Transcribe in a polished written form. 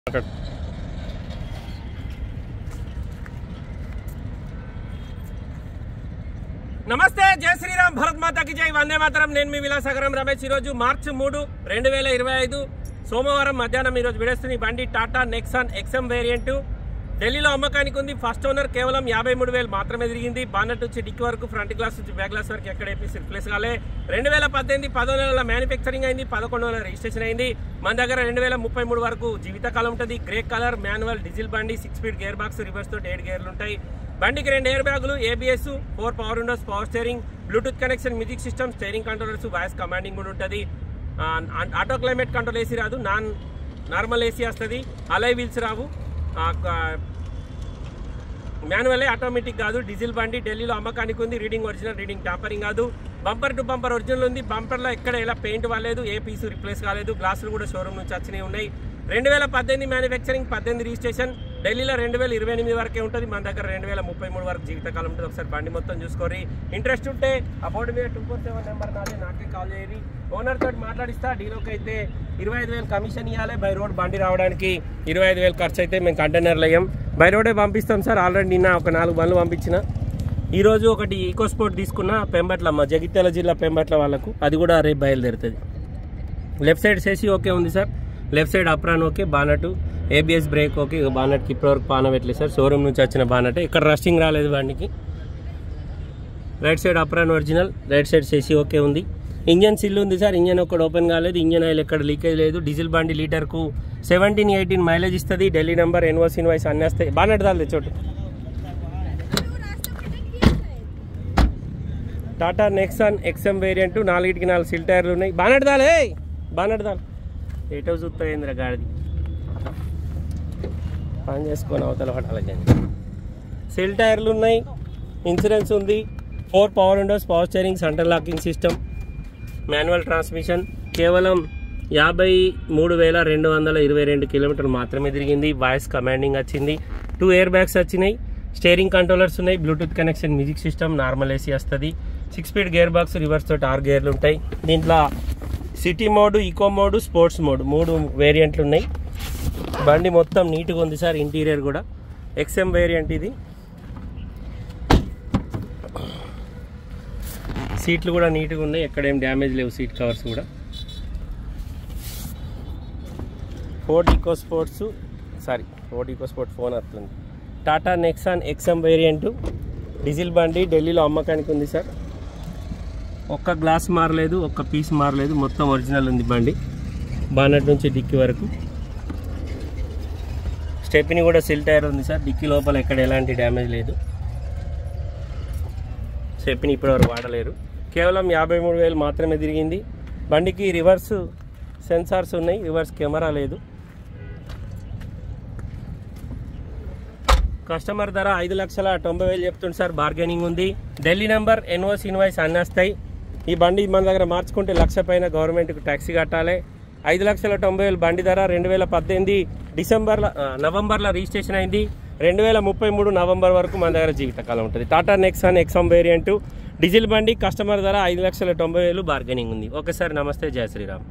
నమస్తే, జై శ్రీరామ్, భరత్ మాతాకి జై, వందే మాతరం. నేను మీ విలాసాగరం రమేష్. ఈరోజు మార్చి 3, 2025 సోమవారం మధ్యాహ్నం ఈరోజు విడేస్తున్న ఈ బండి టాటా నెక్సాన్ XM వేరియంట్ ఢిల్లీలో అమ్మకానికి ఉంది. ఫస్ట్ ఓనర్ కేవలం 53,000 మాత్రమే తిరిగింది. బానెట్ నుంచి డిక్కి వరకు, ఫ్రంట్ గ్లాస్ నుంచి బ్యాక్ గ్లాస్ వరకు ఎక్కడ ఏపీసీ రిప్లేస్ కాలే. 2018 10 నెలల మ్యానుఫ్యాక్చరింగ్ అయింది, 11 నెలల రిజిస్ట్రేషన్ అయింది. మన దగ్గర 2033 వరకు జీవితకాలం ఉంటుంది. గ్రే కలర్ మాన్యువల్ డీజిల్ బండి, 6 స్పీడ్ గేర్ బాక్స్, రివర్స్ తోటి 7 గేర్లు ఉంటాయి. బండికి 2 ఎయిర్ బ్యాగులు, ABS, 4 power Windows, power steering, Bluetooth connection, music system, steering controllers, voice commanding కూడా ఉంటుంది. ఆటో క్లైమేట్ కంట్రోల్ ఏసీ రాదు, నార్మల్ ఏసీ వస్తుంది. అలై వీల్స్ రావు, మాన్యువల్ ఆటోమేటిక్ కాదు. డీజిల్ బండి ఢిల్లీలో అమ్మకానికి ఉంది. రీడింగ్ ఒరిజినల్, రీడింగ్ టాంపరింగ్ కాదు. బంపర్ టు బంపర్ ఒరిజినల్ ఉంది. బంపర్లో ఎక్కడ ఎలా పెయింట్ వాలేదు, ఏ పీసు రిప్లేస్ కాలేదు. గ్లాసులు కూడా షోరూమ్ నుంచి వచ్చినవి ఉన్నాయి. 2018 మ్యానుఫ్యాక్చరింగ్, 18 రిజిస్ట్రేషన్. ఢిల్లీలో 2028 వరకే ఉంటుంది. మన దగ్గర 2033 వరకు జీవితకాలం ఉంటుంది. ఒకసారి బండి మొత్తం చూసుకోరి. ఇంట్రెస్ట్ ఉంటే ఆ బోర్డు మీద 247 నెంబర్ నాదే, నాకే కాల్ చేయరి. ఓనర్ తోటి మాట్లాడిస్తా. డీలోకి అయితే 25,000 కమిషన్ ఇవ్వాలి. బై రోడ్ బండి రావడానికి 25,000 ఖర్చు అయితే మేము కంటైనర్లు అయ్యాం. బై రోడే పంపిస్తాం సార్. ఆల్రెడీ నిన్న ఒక 4 బండ్లు పంపించిన. ఈరోజు ఒకటి ఈకో స్పోర్ట్ తీసుకున్న పెంబట్ల, మా జగిత్యాల జిల్లా పెంబట్ల వాళ్ళకు. అది కూడా రేపు బయలుదేరుతుంది. లెఫ్ట్ సైడ్ సేసి ఓకే ఉంది sir. Left side apron okay. Bonnet, ABS brake okay. బానట్కి ఇప్పటివరకు పాన పెట్టలేదు సార్. షోరూమ్ నుంచి వచ్చిన బానట్. ఇక్కడ రస్టింగ్ రాలేదు బండికి. Right side apron original, right side సేసి ఓకే ఉంది. ఇంజన్ సిల్ ఉంది సార్. ఇంజన్ ఒక్కటి ఓపెన్ కాలేదు. ఇంజన్ ఆయిల్ ఎక్కడ లీకేజ్ లేదు. డీజిల్ బండి లీటర్కు 17-18 మైలేజ్ ఇస్తుంది. ఢిల్లీ నెంబర్, ఎన్ఓసి ఇన్వాయిస్ అన్నీ వస్తాయి. బానట్ దాల్ చోటు. టాటా నెక్సాన్ XM వేరియంట్, 4కి 4 సిల్ టైర్లు ఉన్నాయి. బానట్ దాలే, బానట్ దాల్ ఏటో చూస్తాయింద్ర గాడిది పని చేసుకొని అవతల పడాలి. సిల్ టైర్లు ఉన్నాయి. ఇన్సూరెన్స్ ఉంది. 4 power Windows, power steering, centre locking system, manual transmission. కేవలం 53,222 కిలోమీటర్లు మాత్రమే తిరిగింది. వాయిస్ కమాండింగ్ వచ్చింది. 2 ఎయిర్ బ్యాగ్స్ వచ్చినాయి. స్టీరింగ్ కంట్రోలర్స్ ఉన్నాయి. Bluetooth connection, music system, normal AC వస్తుంది. 6 స్పీడ్ గేర్ బాక్స్, రివర్స్ తోటి 6 గేర్లు ఉంటాయి. దీంట్లో city mode, eco mode, sports mode 3 వేరియంట్లు ఉన్నాయి. బండి మొత్తం నీట్గా ఉంది సార్. ఇంటీరియర్ కూడా XM వేరియంట్ ఇది. సీట్లు కూడా నీట్గా ఉన్నాయి. ఎక్కడేం డ్యామేజ్ లేవు. సీట్ కవర్స్ కూడా. ఫోర్డ్ ఈకో స్పోర్ట్ ఫోన్ వస్తుంది. Tata Nexon XM variant diesel బండి ఢిల్లీలో అమ్మకానికి ఉంది సార్. ఒక్క గ్లాస్ మారలేదు, ఒక్క పీస్ మారలేదు. మొత్తం ఒరిజినల్ ఉంది బండి. బానెట్ నుంచి డిక్కీ వరకు. స్టెప్ని కూడా సిల్ టైర్ ఉంది సార్. డిక్కీ లోపల ఎక్కడ ఎలాంటి డ్యామేజ్ లేదు. స్టెప్ని ఇప్పటివరకు వాడలేరు. కేవలం 53,000 మాత్రమే తిరిగింది. బండికి రివర్స్ సెన్సార్స్ ఉన్నాయి. రివర్స్ కెమెరా లేదు. కస్టమర్ ధర 5,90,000 చెప్తుంది సార్. బార్గెనింగ్ ఉంది. ఢిల్లీ నెంబర్, ఎన్ఓసి ఇన్వాయిస్ అన్నీ వస్తాయి. ఈ బండి మన దగ్గర మార్చుకుంటే 1,00,000 పైన గవర్నమెంట్కి ట్యాక్సీ కట్టాలి. 5,90,000 బండి ధర. 2018 నవంబర్లో రిజిస్ట్రేషన్ అయింది. 2033 నవంబర్ వరకు మన దగ్గర జీవితకాలం ఉంటుంది. Tata Nexon XM variant diesel బండి. కస్టమర్ ధర 5,90,000 బార్గెనింగ్ ఉంది. ఓకే సార్, నమస్తే, జై శ్రీరామ్.